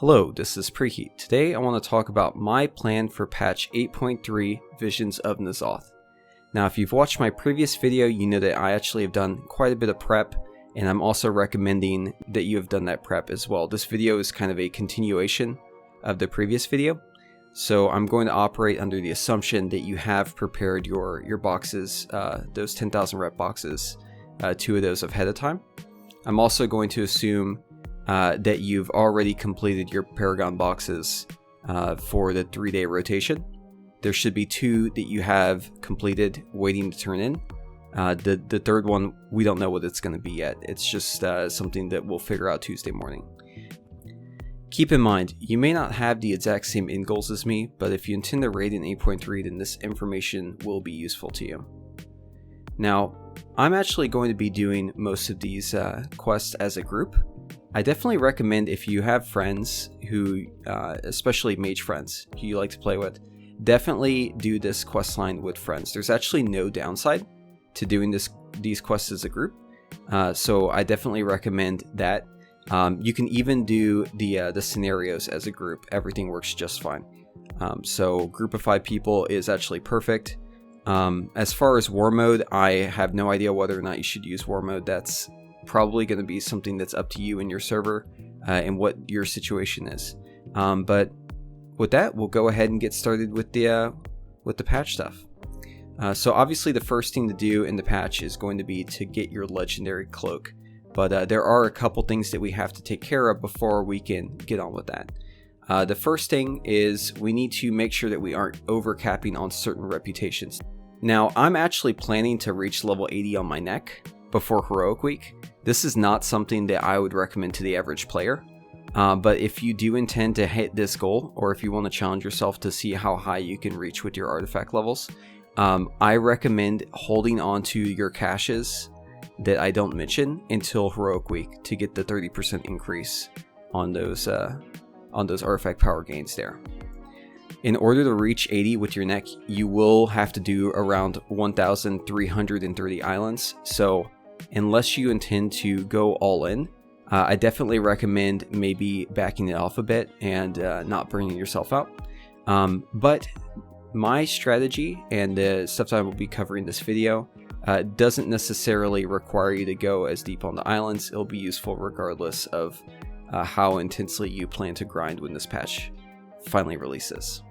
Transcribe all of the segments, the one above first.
Hello, this is Preheat. Today I want to talk about my plan for patch 8.3 Visions of N'Zoth. Now if you've watched my previous video, you know that I actually have done quite a bit of prep, and I'm also recommending that you have done that prep as well. This video is kind of a continuation of the previous video, so I'm going to operate under the assumption that you have prepared your boxes, those 10,000 rep boxes, 2 of those ahead of time. I'm also going to assume that you've already completed your Paragon boxes for the 3-day rotation. There should be 2 that you have completed waiting to turn in. The third one, we don't know what it's going to be yet. It's just something that we'll figure out Tuesday morning. Keep in mind, you may not have the exact same end goals as me, but if you intend to raid in 8.3, then this information will be useful to you. Now, I'm actually going to be doing most of these quests as a group. I definitely recommend, if you have friends who, especially mage friends who you like to play with, definitely do this quest line with friends. There's actually no downside to doing these quests as a group, so I definitely recommend that. You can even do the scenarios as a group. Everything works just fine. So group of 5 people is actually perfect. As far as war mode, I have no idea whether or not you should use war mode. That's probably going to be something that's up to you and your server and what your situation is. But with that, we'll go ahead and get started with the patch stuff. So obviously the first thing to do in the patch is going to be to get your legendary cloak. But there are a couple things that we have to take care of before we can get on with that. The first thing is we need to make sure that we aren't overcapping on certain reputations. Now, I'm actually planning to reach level 80 on my neck before Heroic Week. This is not something that I would recommend to the average player, but if you do intend to hit this goal, or if you want to challenge yourself to see how high you can reach with your artifact levels, I recommend holding on to your caches that I don't mention until Heroic Week to get the 30% increase on those artifact power gains there. In order to reach 80 with your neck, you will have to do around 1,330 islands. So unless you intend to go all in, I definitely recommend maybe backing it off a bit and not burning yourself out. But my strategy and the stuff that I will be covering in this video doesn't necessarily require you to go as deep on the islands. It'll be useful regardless of how intensely you plan to grind when this patch finally releases.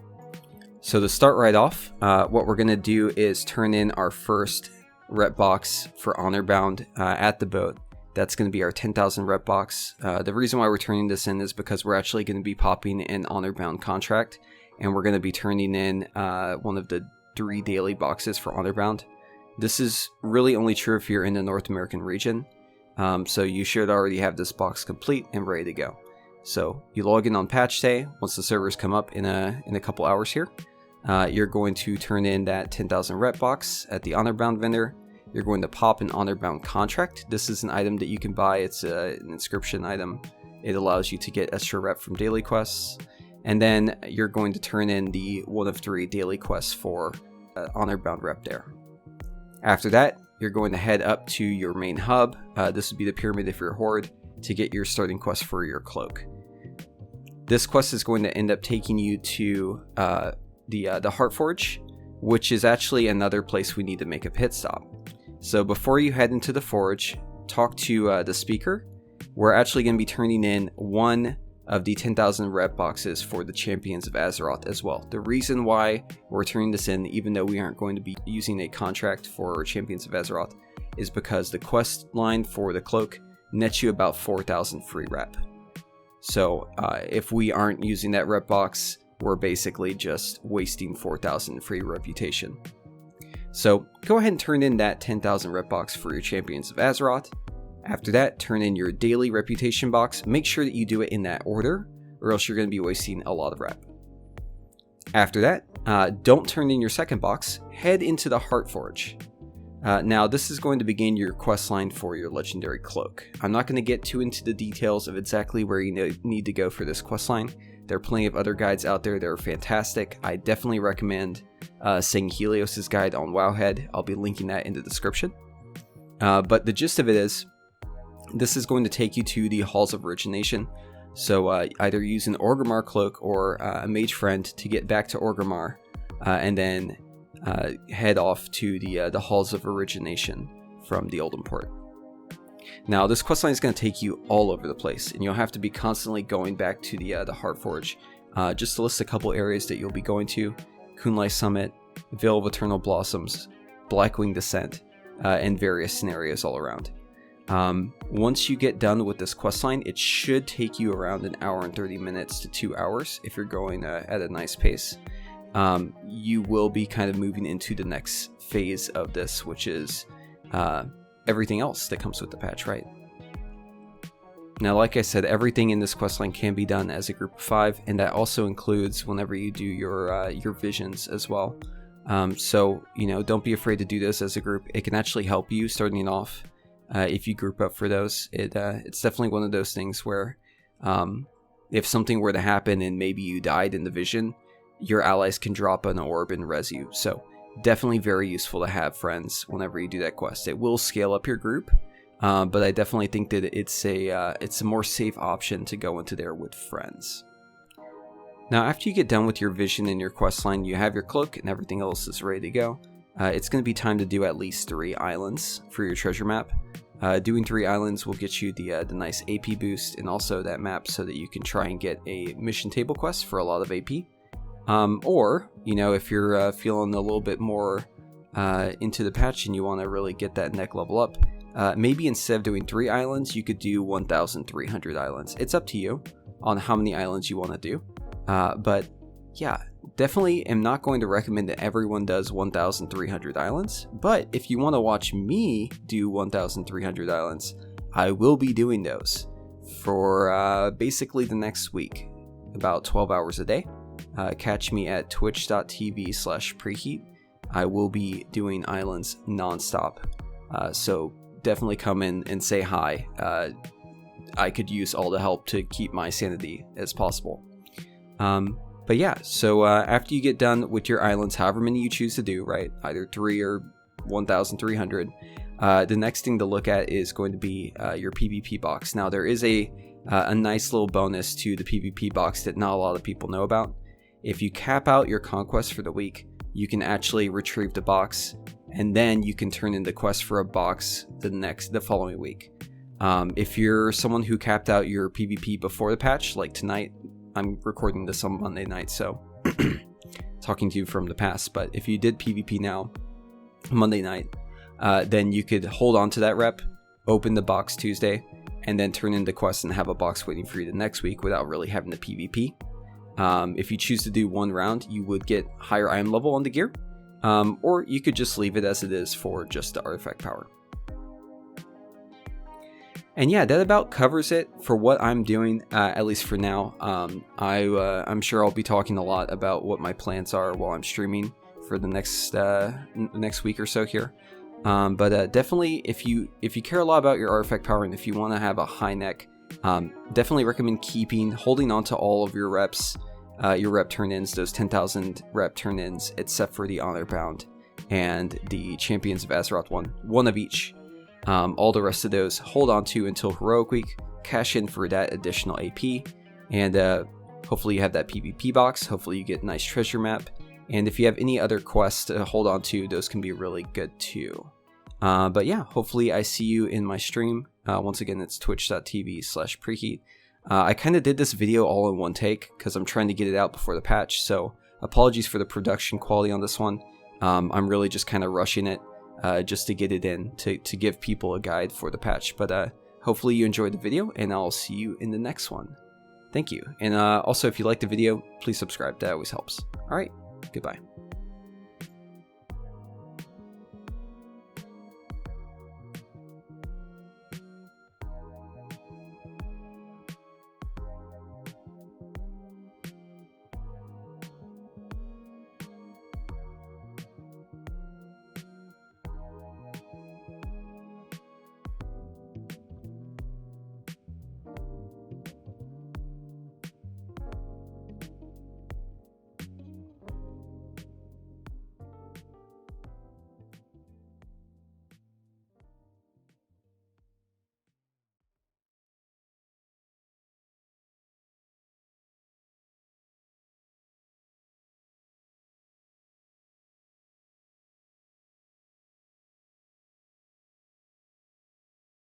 So to start right off, what we're going to do is turn in our first rep box for Honor Bound at the boat. That's going to be our 10,000 rep box. The reason why we're turning this in is because we're actually going to be popping an Honor Bound contract, and we're going to be turning in one of the 3 daily boxes for Honor Bound. This is really only true if you're in the North American region, so you should already have this box complete and ready to go. So you log in on patch day. Once the servers come up in a couple hours here, you're going to turn in that 10,000 rep box at the Honor Bound vendor. You're going to pop an Honor Bound contract. This is an item that you can buy. It's an inscription item. It allows you to get extra rep from daily quests. And then you're going to turn in the 1 of 3 daily quests for Honor Bound rep there. After that, you're going to head up to your main hub. This would be the pyramid if you're a horde, to get your starting quest for your cloak. This quest is going to end up taking you to the Heartforge, which is actually another place we need to make a pit stop. So before you head into the forge, talk to the speaker. We're actually going to be turning in 1 of the 10,000 rep boxes for the Champions of Azeroth as well. The reason why we're turning this in, even though we aren't going to be using a contract for Champions of Azeroth, is because the quest line for the cloak nets you about 4,000 free rep. So if we aren't using that rep box, we're basically just wasting 4,000 free reputation. So go ahead and turn in that 10,000 rep box for your Champions of Azeroth. After that, turn in your daily reputation box. Make sure that you do it in that order, or else you're going to be wasting a lot of rep. After that, don't turn in your second box. Head into the Heartforge. Now, this is going to begin your quest line for your legendary cloak. I'm not going to get too into the details of exactly where you need to go for this quest line. There are plenty of other guides out there that are fantastic. I definitely recommend seeing Helios' guide on Wowhead. I'll be linking that in the description. But the gist of it is, this is going to take you to the Halls of Origination. So either use an Orgrimmar cloak or a mage friend to get back to Orgrimmar, and then head off to the Halls of Origination from the Old Import. Now this questline is going to take you all over the place, and you'll have to be constantly going back to the Heartforge. Just to list a couple areas that you'll be going to: Kunlai Summit, Vale of Eternal Blossoms, Blackwing Descent, and various scenarios all around. Once you get done with this questline, it should take you around an hour and 30 minutes to 2 hours if you're going at a nice pace. You will be kind of moving into the next phase of this, which is everything else that comes with the patch, right? Now, like I said, everything in this questline can be done as a group of 5, and that also includes whenever you do your visions as well. So, you know, don't be afraid to do this as a group. It can actually help you starting off if you group up for those. It's definitely one of those things where if something were to happen and maybe you died in the vision, your allies can drop an orb and res you. So definitely very useful to have friends whenever you do that quest. It will scale up your group, but I definitely think that it's a more safe option to go into there with friends. Now, after you get done with your vision and your quest line, you have your cloak and everything else is ready to go. It's going to be time to do at least 3 islands for your treasure map. Doing 3 islands will get you the nice AP boost and also that map so that you can try and get a mission table quest for a lot of AP. Or, you know, if you're feeling a little bit more into the patch and you want to really get that neck level up, maybe instead of doing 3 islands, you could do 1,300 islands. It's up to you on how many islands you want to do. But yeah, definitely am not going to recommend that everyone does 1,300 islands. But if you want to watch me do 1,300 islands, I will be doing those for basically the next week, about 12 hours a day. Catch me at twitch.tv/preheat. I will be doing islands nonstop. So definitely come in and say hi. I could use all the help to keep my sanity as possible. But yeah, so after you get done with your islands, however many you choose to do, right? Either 3 or 1,300. The next thing to look at is going to be your PvP box. Now there is a nice little bonus to the PvP box that not a lot of people know about. If you cap out your conquest for the week, you can actually retrieve the box, and then you can turn in the quest for a box the following week. If you're someone who capped out your PvP before the patch, like tonight, I'm recording this on Monday night, so talking to you from the past, but if you did PvP now, Monday night, then you could hold on to that rep, open the box Tuesday, and then turn in the quest and have a box waiting for you the next week without really having to PvP. If you choose to do 1 round, you would get higher item level on the gear, or you could just leave it as it is for just the artifact power. And yeah, that about covers it for what I'm doing, at least for now. I'm sure I'll be talking a lot about what my plans are while I'm streaming for the next week or so here. But definitely, if you care a lot about your artifact power and if you want to have a high neck, definitely recommend holding on to all of your reps, your rep turn-ins, those 10,000 rep turn-ins, except for the Honor Bound and the Champions of Azeroth one of each. All the rest of those hold on to until Heroic Week, cash in for that additional AP, and hopefully you have that PvP box, hopefully you get a nice treasure map, and if you have any other quests to hold on to, those can be really good too. But yeah, hopefully I see you in my stream. Once again, it's twitch.tv/preheat. I kind of did this video all in one take because I'm trying to get it out before the patch, so apologies for the production quality on this one. I'm really just kind of rushing it just to get it in to give people a guide for the patch. But hopefully you enjoyed the video, and I'll see you in the next one. Thank you. And also, if you liked the video, please subscribe. That always helps. All right, goodbye.